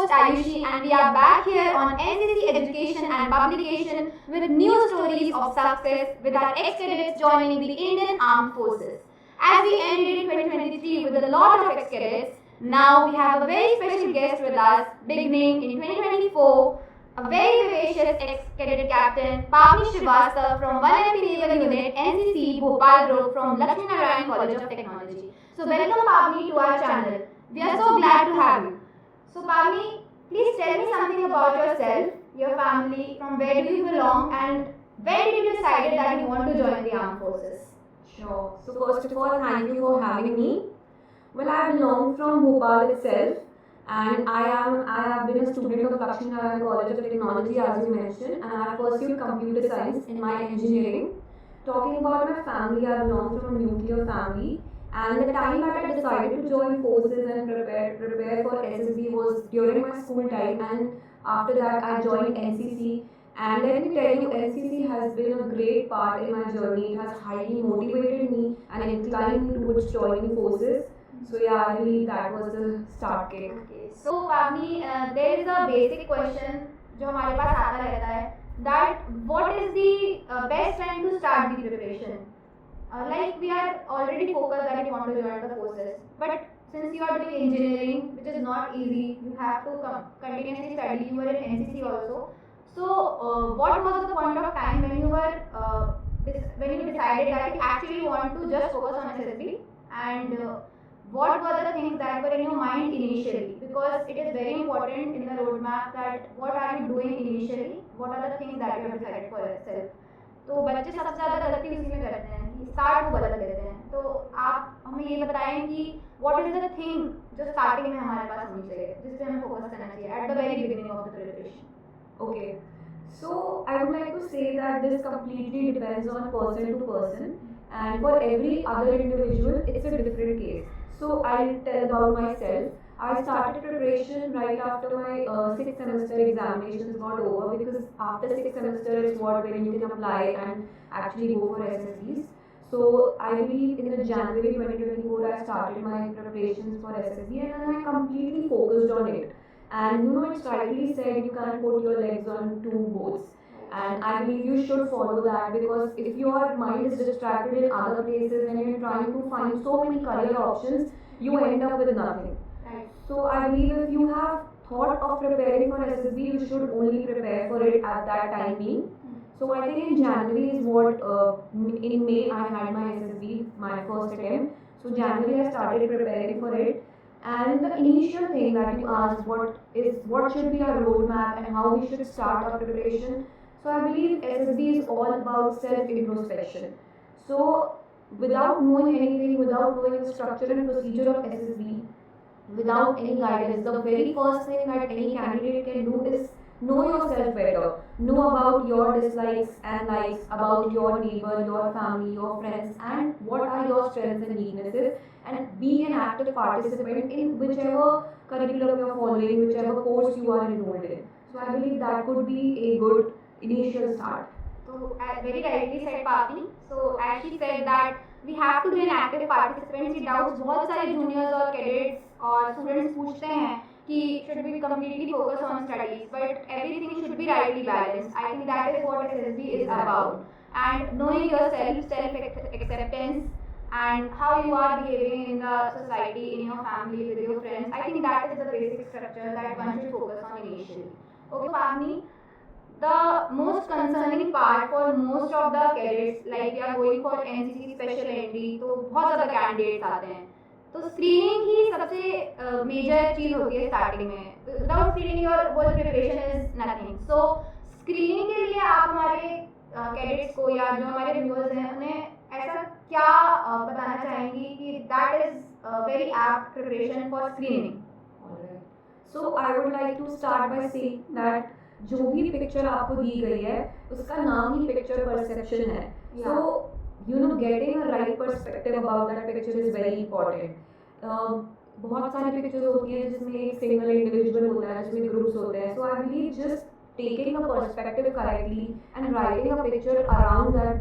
host Ayushi, and we are back here on NCC Education and Publication with new stories of success with our ex-cadets joining the Indian Armed Forces. As we ended 2023 with a lot of ex-cadets, now we have a very special guest with us beginning in 2024, a very vivacious ex-cadet captain, Pavni Srivastava from 1MP Naval Unit NCC Bhopal Group from Lakshmi Narayan College of Technology. So welcome Pavni to our channel. We are so glad to have you. So Pavni, please tell me something about yourself, your family, from where do you belong, and when did you decide that you want to join the armed forces? Sure. So first of all, thank you for having me. Well, I belong from Bhopal itself, and I have been a student of Lakshmi Narayan College of Technology, as you mentioned, and I have pursued computer science in my engineering. Talking about my family, I belong from a nuclear family, and the time that I decided to join forces and prepare for SSB was during my school time, and after that I joined NCC. And let me tell you, NCC has been a great part in my journey. It has highly motivated me and inclined me towards joining forces. So yeah, I believe that was the start kick. Okay. So Pavni, there is a basic question जो हमारे पास आता रहता है that what is the best time to start the preparation? Like we are already focused that you want to join the forces, but since you are doing engineering, which is not easy, you have to continuously study. You were in NCC also. So, what was the point of time when you were when you decided that you actually want to just focus on SSB, and what were the things that were in your mind initially? Because it is very important in the roadmap that what are you doing initially, what are the things that you have decided for yourself. तो बच्चे सबसे ज़्यादा गलती उसी में करते हैं कि स्टार्ट वो गलत लेते हैं. तो आप हमें ये बताएं कि व्हाट इज द थिंग जो स्टार्टिंग में हमारे पास होनी चाहिए जिस पे हमें फोकस करना चाहिए at the very beginning of the preparation. Okay. So I would like to say that this completely depends on person to person, and for every other individual, it's a different case. So I'll tell about myself. I started preparation right after my sixth semester examinations got over, because after sixth semester is what when you can apply and actually go for SSBs. So I believe in the January 2024 I started my preparations for SSB, and then I completely focused on it. And you know, it's rightly said you can't put your legs on two boats. And I believe you should follow that, because if your mind is distracted in other places and you're trying to find so many career options, you end up with nothing. Right. So I believe if you have thought of preparing for SSB, you should only prepare for it at that time being. So I think in January is what, in May I had my SSB, my first attempt. So January I started preparing for it. And the initial thing that you asked, what should be our roadmap and how we should start our preparation. So I believe SSB is all about self-introspection. So without knowing anything, without knowing the structure and procedure of SSB, without any guidance, the very first thing that any candidate can do is know yourself better. Know about your dislikes and likes, about your neighbor, your family, your friends, and what are your strengths and weaknesses, and be an active participant in whichever curriculum you're following, whichever course you are enrolled in. So I believe that could be a good initial start. So very rightly said Pavni. So as she said that we have to be an active participant. See doubts बहुत सारे juniors और cadets और students पूछते हैं कि should we completely focus on studies, but everything should be rightly balanced. I think that is what SSB is about, and knowing yourself, self acceptance, and how you are behaving in the society, in your family, with your friends. I think that is the basic structure that one should focus on initially. Okay, Pavni, the most concerning part for most of the cadets, like we are going for NCC special entry, तो बहुत ज़्यादा candidates आते हैं. तो screening ही सबसे major चीज़ होती है starting में. Without screening your whole preparation is nothing. So screening के लिए आप हमारे कैडेट्स को या जो हमारे व्यूअर्स हैं उन्हें ऐसा क्या बताना चाहेंगी कि that is very apt preparation for screening. So I would like to start by saying that जो भी पिक्चर आपको दी गई है उसका नाम ही पिक्चर परसेप्शन है. So you know, getting a right perspective about that picture is very important. बहुत सारी पिक्चर्स होती हैं जिसमें एक सिंगल इंडिविजुअल होता है, जिसमें ग्रुप्स होते हैं. So I believe just taking a perspective correctly and writing a picture around that,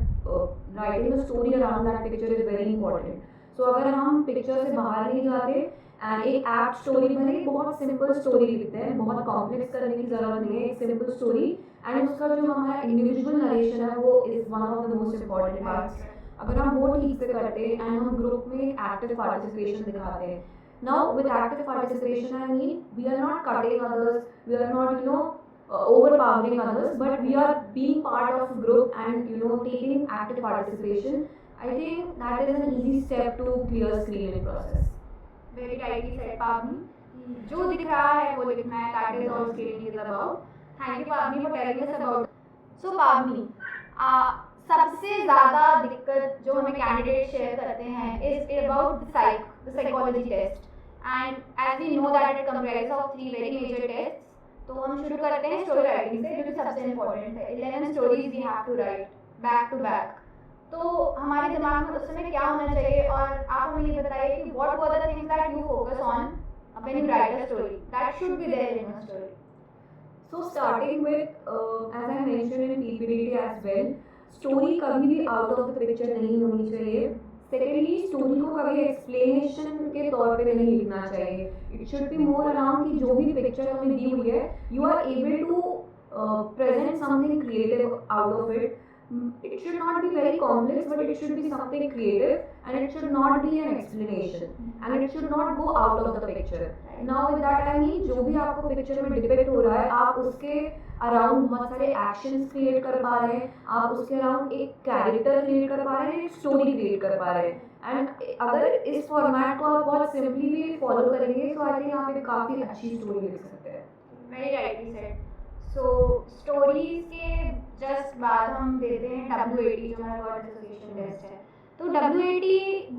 writing a story around that picture is very important. So अगर हम पिक्चर से बाहर नहीं जाते एंड एक एप्ट स्टोरी भले ही बहुत सिंपल स्टोरी लिखते हैं, बहुत कॉम्प्लेक्स करने की ज़रूरत नहीं है, एक सिंपल स्टोरी एंड उसका जो हमारा इंडिविजुअल नरेशन है वो is one of the most important parts. अगर हम वो ठीक से करते हैं एंड हम ग्रुप में एक्टिव पार्टिसिपेशन दिखाते हैं, now with active participation I mean we are not cutting others, we are not overpowering others, but we are being part of a group and taking active participation. I think that is an easy step to clear screening process. Very rightly said, Pavni. जो दिख रहा है वो लिखना है, that is all screening is about. Thank you, Pavni, for telling us about. So, Pavni, सबसे ज़्यादा दिक्कत जो हमें कैंडिडेट शेयर करते हैं is about the psychology test. And as we know that it comprises of 3 very major tests. तो हम शुरू करते हैं स्टोरी राइटिंग से, जो कि सबसे इम्पोर्टेंट है। 11 stories we have to write back to back. तो हमारे दिमाग में उस समय क्या होना चाहिए, और आप हमें ये बताइए कि what were the things that you focus on when you write a story that should be there in a story. So starting with as I mentioned in PPT as well, story कभी भी out of the picture नहीं होनी चाहिए। Secondly, story को कभी explanation के तौर पे नहीं लिखना चाहिए। It should be more around कि जो भी पिक्चर हमें दी हुई है, you are able to present something creative out of it. It should not be very complex, but it should be something creative, and it should not be an explanation, and it should not go out of the picture. Now with that I mean, जो भी आपको picture में depict हो रहा है, आप उसके around बहुत सारे एक्शंस क्रिएट कर पा रहे हैं, आप उसके अराउंड एक कैरेक्टर क्रिएट कर पा रहे हैं, एक स्टोरी क्रिएट कर पा रहे हैं। एंड अगर इस फॉर्मेट को आप बहुत सिंपली भी फॉलो करेंगे तो आई थिंक यहाँ पे काफ़ी अच्छी स्टोरी लिख सकते हैं। Very rightly said. So stories के जस्ट बाद हम देते हैं WAT, जो हमारा वर्ड एसोसिएशन टेस्ट है। तो WAT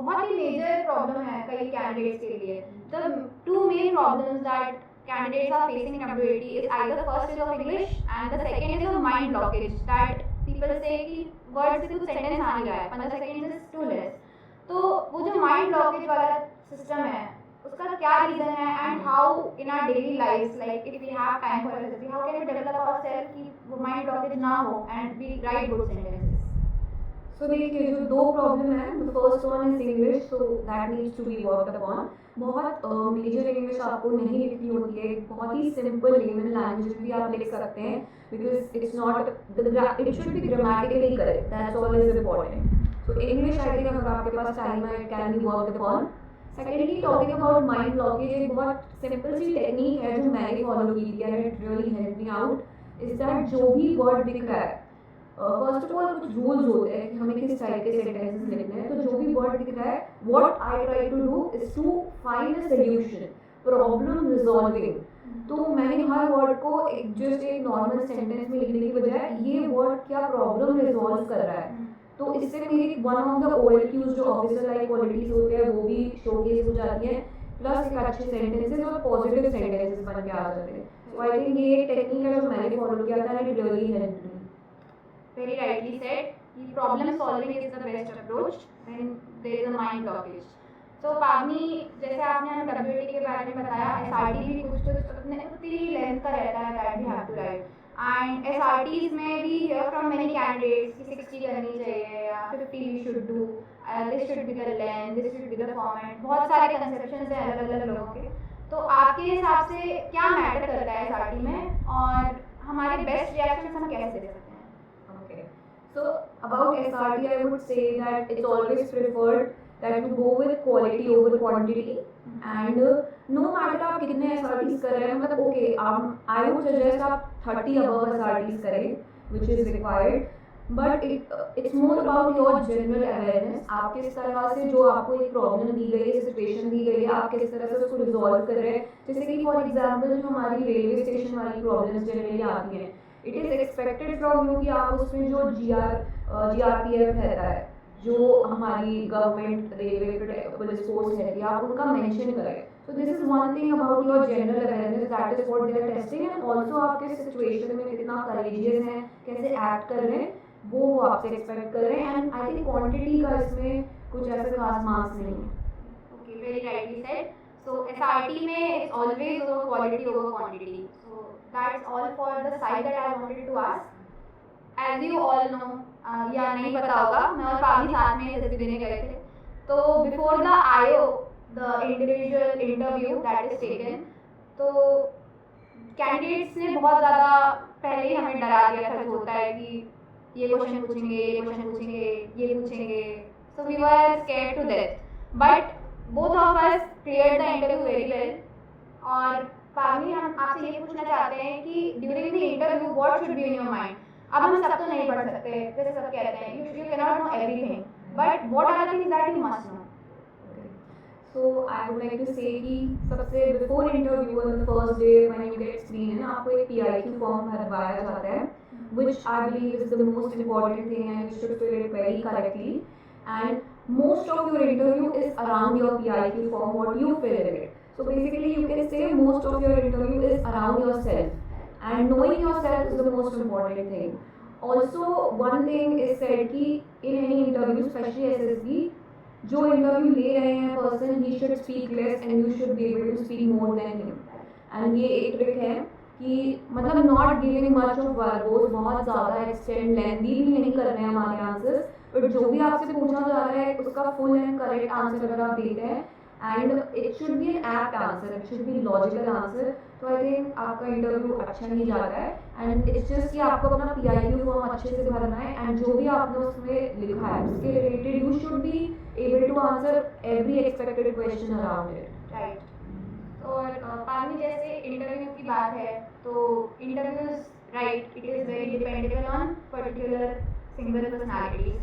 बहुत ही मेजर प्रॉब्लम है कई कैंडिडेट्स के लिए। The 2 main problems that candidates are facing in WAT is either first is of English and the second is of mind blockage, that people say कि word से कुछ sentence आ नहीं रहा है, 15 seconds is too less। तो वो जो mind blockage वाला सिस्टम है उसका क्या रीज़न है, and how in our daily life, like if we have time for recipe, how can we develop ourself कि वो माइंड ब्लॉकेज ना हो and we write good sentences. So देखिए, जो 2 प्रॉब्लम है, the first one is English, so that needs to be worked upon. बहुत major English आपको नहीं लिखनी होती है, बहुत ही सिंपल लेमन लैंग्वेज भी आप लिख सकते हैं, because it's not it should B grammatically correct, that's all is important. So English I think अगर आपके पास टाइम है, it can be worked upon. Secondly, talking about mind blockage, एक बहुत सिंपल सी टेक्निक है जो मैंने फॉलो की थी and it really help me out, is that जो भी वर्ड दिख रहा है, फर्स्ट ऑफ ऑल कुछ रूल्स होते हैं कि हमें किस टाइप के सेंटेंसेस लिखने हैं। तो जो भी वर्ड दिख रहा है, what I try to do is to find a solution, problem resolving. तो मैंने हर वर्ड को जस्ट एक नॉर्मल सेंटेंस में लिखने की बजाय ये वर्ड क्या प्रॉब्लम रिजॉल्व कर रहा है, तो इससे मेरी वन ऑफ द OLQs जो ऑफिसर लाइक क्वालिटीज होते हैं वो भी शोकेस हो जाती है, प्लस एक अच्छे सेंटेंसेस और पॉजिटिव सेंटेंसेस बन के आ जाते हैं। सो आई थिंक ये टेक्निक है जो मैंने फॉलो किया था and it really helped me. Very rightly said, problem solving is the best approach when there is a mind blockage. So Pavni, जैसे आपने हमें WAT के बारे में बताया, SRT भी कुछ उतनी ही लेंथ का रहता है that we have to write, and SRTs में भी hear from many candidates कि 60 करनी चाहिए या 50 we should do, this should be the length, this should be the format, बहुत सारे conceptions हैं अलग अलग लोगों के। तो आपके हिसाब से क्या मैटर करता है SRT में, और हमारे बेस्ट रिएक्शंस हम कैसे दे सकते हैं? So about SRT, I would say that it's always preferred that you go with quality over quantity, and no matter आप कितने SRTs कर रहे हैं, मतलब okay, I would suggest आप 30 above SRTs करें, which is required, but it's more about your general awareness। आप किस तरह से, जो आपको एक प्रॉब्लम दी गई है, सिचुएशन दी गई है, आप किस तरह से उसको रिजॉल्व कर रहे हैं। जैसे कि फॉर एग्जाम्पल जो हमारी रेलवे स्टेशन वाली प्रॉब्लम्स जनरली आती हैं, it is expected from you कि आप उसमें जो GRPF रहता है, जो हमारी गवर्नमेंट रेलवे पुलिस फोर्स रहती है, आप उनका मेंशन करें। So this is one thing about your general awareness, that is what they are testing, and also आप किस सिचुएशन में कितना करेजियस हैं, कैसे एक्ट कर रहे हैं, वो आपसे एक्सपेक्ट कर रहे हैं। एंड आई थिंक क्वांटिटी का इसमें कुछ ऐसे खास मार्क्स नहीं है। Okay, very rightly said. So SRT में it's always over quality over quantity. So that's all for the side that I wanted to ask. As you all know, या नहीं पता होगा, मैं और पावी साथ में SSB देने गए थे। तो before the IO the individual interview that is taken. तो कैंडिडेट्स ने बहुत ज़्यादा पहले ही हमें डरा दिया था, जो होता है कि ये क्वेश्चन पूछेंगे, ये क्वेश्चन पूछेंगे, ये पूछेंगे. So we were scared to death. But both of us cleared the interview very well. और पावनी, हम आपसे ये पूछना चाहते हैं कि during the interview what should be in your mind. अब हम सब तो नहीं पढ़ सकते, जैसे सब कहते हैं you can not know everything, but what are the things that you must know. So I would like to say कि सबसे before interview on the first day when you get screened आपको एक PIQ form भरवाया जाता है, which I believe is the most important thing and you should fill it very correctly. And most of your interview is around your PIQ form, what you fill in it. So basically you can say most of your interview is around yourself, and knowing yourself is the most important thing. Also one thing is said कि in any interview, especially SSB, जो interview ले रहे हैं person, he should speak less and you should be able to speak more than him. And ये एक trick है कि मतलब not giving much of verbose, बहुत ज़्यादा एक्सटेंड लेंथी भी नहीं कर रहे हैं हमारे आंसर्स, बट जो भी आपसे पूछा जा रहा है उसका फुल एंड करेक्ट आंसर अगर आप देते हैं, and it should be an apt answer, it should be logical answer, तो आई थिंक आपका इंटरव्यू अच्छा ही जाता है. एंड इट्स जस्ट कि आपको अपना PIQ फॉर्म अच्छे से भरना है, एंड जो भी आपने उसमें लिखा है उसके related you should B able to answer every expected question around it. Right. और पानी, जैसे इंटरव्यू की बात है तो interviews right it is very dependable on particular single personalities.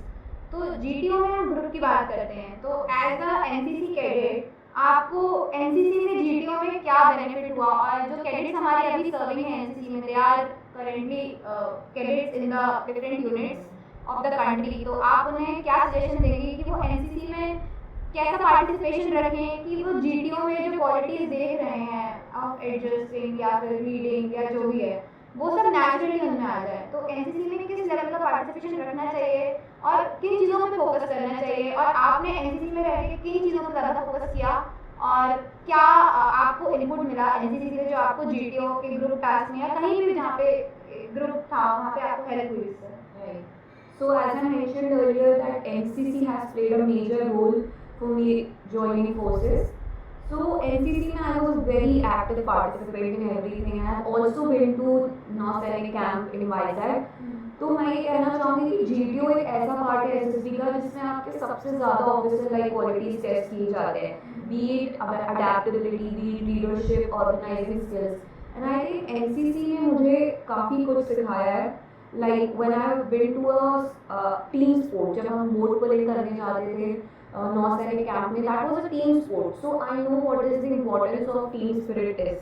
तो GTO में हम ग्रुप की बात करते हैं, तो एज अ NCC कैडेट आपको NCC से GTO में क्या बेनिफिट हुआ, और जो कैडेट्स हमारे अभी सर्विंग हैं NCC में, they are currently cadets in the different units of the country, तो आप उन्हें क्या सजेशन देंगे कि वो NCC में कैसा पार्टिसिपेशन रखें कि वो GTO में जो क्वालिटीज़ देख रहे हैं ऑफ एडजस्टिंग या फिर रीडिंग या जो भी है वो सब नेचुरली उनमें आ जाए. तो NCC में किस लेवल का पार्टिसिपेशन रखना चाहिए और किन चीज़ों पे फोकस करना चाहिए, और आपने NCC में रह के किन चीज़ों पर ज़्यादा फोकस किया, और क्या आपको इनपुट मिला NCC से जो आपको GTO के ग्रुप टास्क में या कहीं भी जहाँ पे ग्रुप था वहाँ पे आपको हेल्प हुई इससे. So as I mentioned earlier that NCC has played a major role for me joining forces. So NCC में I was very active participant in everything. I have also been to नौसैनिक camp in Vizag. तो मैं ये कहना चाहूँगी कि GTO एक ऐसा पार्ट है SSB का जिसमें आपके सबसे ज़्यादा ऑफिसर लाइक क्वालिटीज टेस्ट किए जाते हैं, be it adaptability, be it leadership, organizing skills. And I think NCC ने मुझे काफ़ी कुछ सिखाया है. Like when I have been to a team sport, जब हम बोर्ड पुलिंग करने जाते थे नौसैनिक कैंप में, that was a team sport. So I know what is the importance of team spirit is.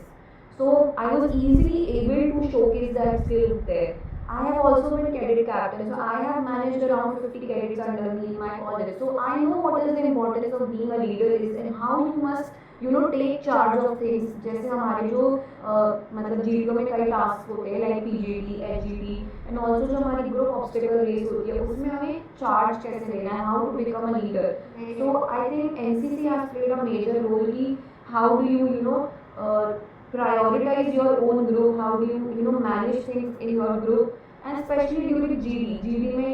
So I was easily able to showcase that skill there. I have also been cadet captain, so I have managed around 50 cadets under me in my college. So I know what is the importance of being a leader is and how you must take charge of things. जैसे हमारे जो मतलब GTO में कई task होते हैं like PGT, HGT, and also जो हमारी ग्रुप ऑब्स्टिकल रेस होती है उसमें हमें चार्ज कैसे लेना है, how to become a leader. So I think NCC has played a major role कि how do you prioritize your own group, how do you manage things in your group, and especially during GD में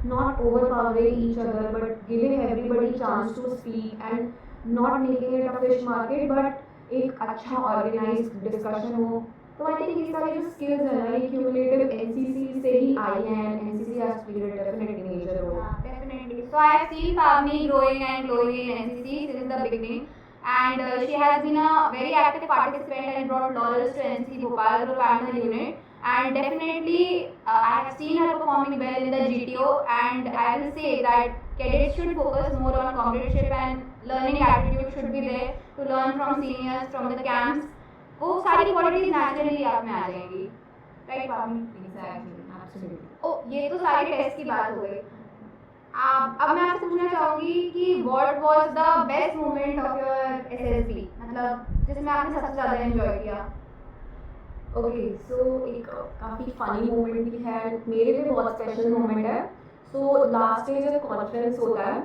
not overpowering each other but giving everybody chance to speak and not making it a fish market but एक अच्छा organized discussion हो. तो I think ये सारी जो skills हैं ना ये cumulative NCC से ही आई हैं and NCC has played a definitely major role. Definitely. So I have seen Pavni growing and glowing in NCC since the beginning, and she has been a very active participant and brought laurels to NCC Bhopal group and the unit. And definitely I have seen her performing well in the GTO, and I will say that cadets should focus more on comradeship and learning attitude should be there to learn from seniors from the camps. वो सारी qualities naturally आप में आ जाएंगी, right Pavni? Exactly, absolutely. ओ ये तो सारी test की बात हो गई. अब मैं आपसे पूछना चाहूँगी कि what was the best moment of your SSB, मतलब जिसमें आपने सबसे ज़्यादा एंजॉय किया. ओके सो एक काफ़ी फ़नी मोमेंट भी है, मेरे लिए बहुत स्पेशल मोमेंट है. सो लास्ट डे जब कॉन्फ्रेंस होता है,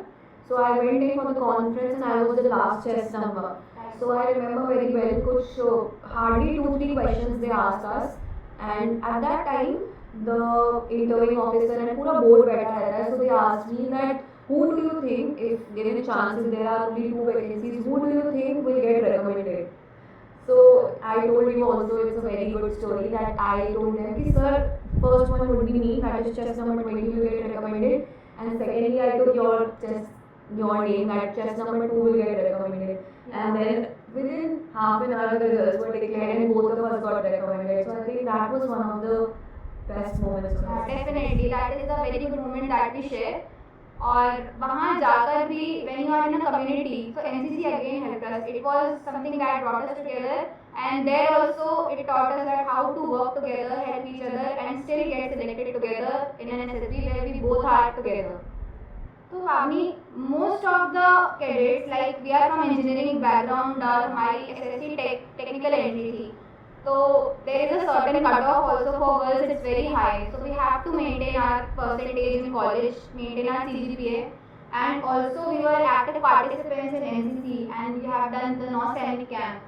so I went in for the conference and I was the last chest number. So I remember very well कुछ hardly 2-3 questions they asked us, and at that time the interviewing officer and पूरा board बैठा रहता है. So they asked me that who do you think, if given a chance, if there are only 2 vacancies, who do you think will get recommended? So I told you also, it's a very good story that I told them कि sir, first one would be me, that is chest number 20 will get recommended, and secondly I took your name, that chest number 2 will get recommended, and then within half an hour the results were declared and both of us got recommended. So I think that was one of the best moments of my life. Definitely, that is a very good moment that we share. और वहाँ जाकर भी when you are in a community, so NCC again helped us. It was something that brought us together, and there also it taught us that how to work together, help each other, and still get selected together in an SSB where we both are together. So Pavni, most of the cadets, like we are from engineering background, my SSC technical entry थी. So there is a certain cutoff also for girls, it's very high. So we have to maintain our percentage in college, maintain our CGPA, and also we were active participants in NCC and we have done the non-sainik camp.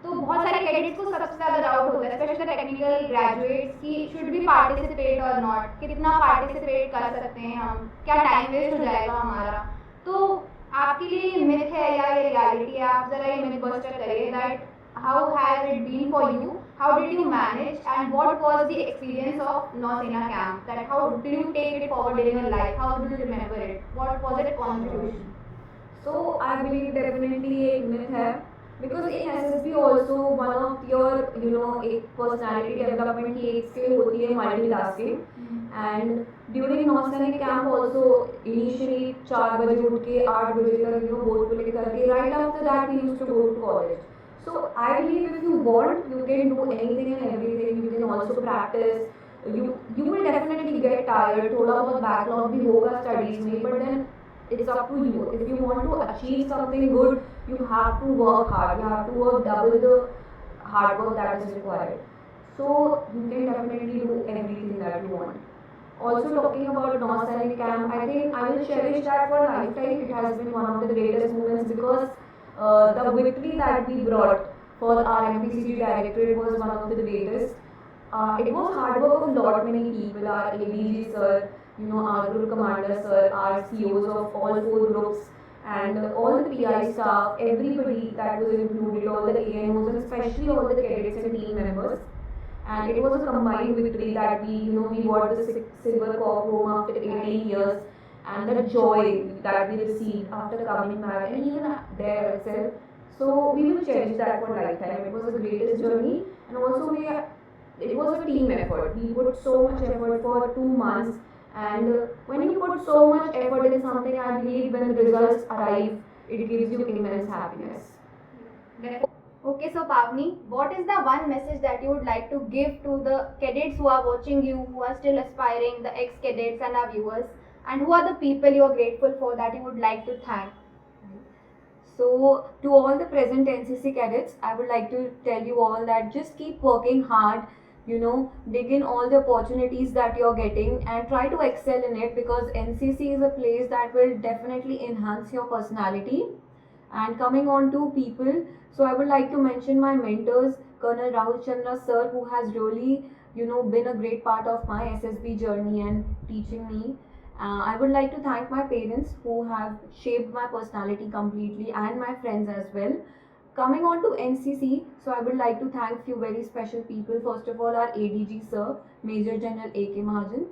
तो बहुत सारे cadets को सबसे ज़्यादा doubt होता है, specially technical graduates की, should भी पार्टिसिपेट और नॉट, कितना पार्टिसिपेट कर सकते हैं हम, क्या टाइम वेस्ट हो जाएगा हमारा. तो आपके लिए ये मिथ है या ये रियलिटी है, आप ज़रा ये मिथ बस्टर करिए that how has it been for you, how did you manage, and what was the experience of Nausena camp, that how did you take it forward in your life, how do you remember it, what was its contribution? So I believe definitely a myth है, because in SSB also one of your एक personality development की एक skill होती है multitasking, and during Nausena camp also initially 4 बजे उठ के 8 बजे तक boat को लेकर के, right after that we used to go to college. So I believe if you want, you can do anything and everything. You can also practice. You will definitely get tired. थोड़ा बहुत backlog भी होगा studies में, but then it's up to you. If you want to achieve something good, you have to work hard. You have to work double the hard work that is required. So you can definitely do everything that you want. Also talking about Nausena camp, I think I will cherish that for a lifetime. It has been one of the greatest moments because the victory that we brought for our MPCG directorate was one of the greatest. It was hard work of lot many people, our ADG sir, our group commander sir, our COs of all 4 groups, and all the PI staff, everybody that was included, all the ANOs, and especially all the cadets and team members. And it was a combined victory that we brought the silver cup home after 18 years. And the joy that we received after coming back, and even there itself. So we will cherish that for lifetime. It was the greatest journey, and also it was a team effort. We put so much effort for 2 months, and when you put so much effort in something, I believe when the results arrive, it gives you immense happiness. Okay, so Pavni, what is the one message that you would like to give to the cadets who are watching you, who are still aspiring, the ex-cadets and our viewers? And who are the people you are grateful for that you would like to thank? So to all the present NCC cadets, I would like to tell you all that just keep working hard, dig in all the opportunities that you're getting and try to excel in it, because NCC is a place that will definitely enhance your personality. And coming on to people, so I would like to mention my mentors, Colonel Rahul Chandra sir, who has really been a great part of my SSB journey and teaching me. I would like to thank my parents who have shaped my personality completely, and my friends as well. Coming on to NCC, so I would like to thank few very special people. First of all, our ADG sir, Major General A.K. Mahajan,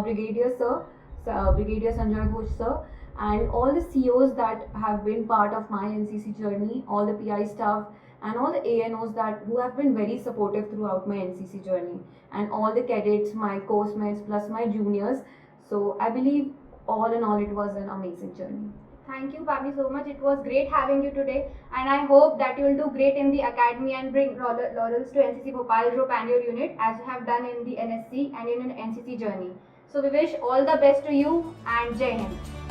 Brigadier sir, Brigadier Sanjay Ghosh sir, and all the COs that have been part of my NCC journey, all the PI staff, and all the ANOs who have been very supportive throughout my NCC journey, and all the cadets, my course mates, plus my juniors. So I believe all in all, it was an amazing journey. Thank you, Pavni, so much. It was great having you today, and I hope that you will do great in the academy and bring laurels to NCC Bhopal Group and your unit, as you have done in the NSC and in an NCC journey. So we wish all the best to you, and Jai Hind.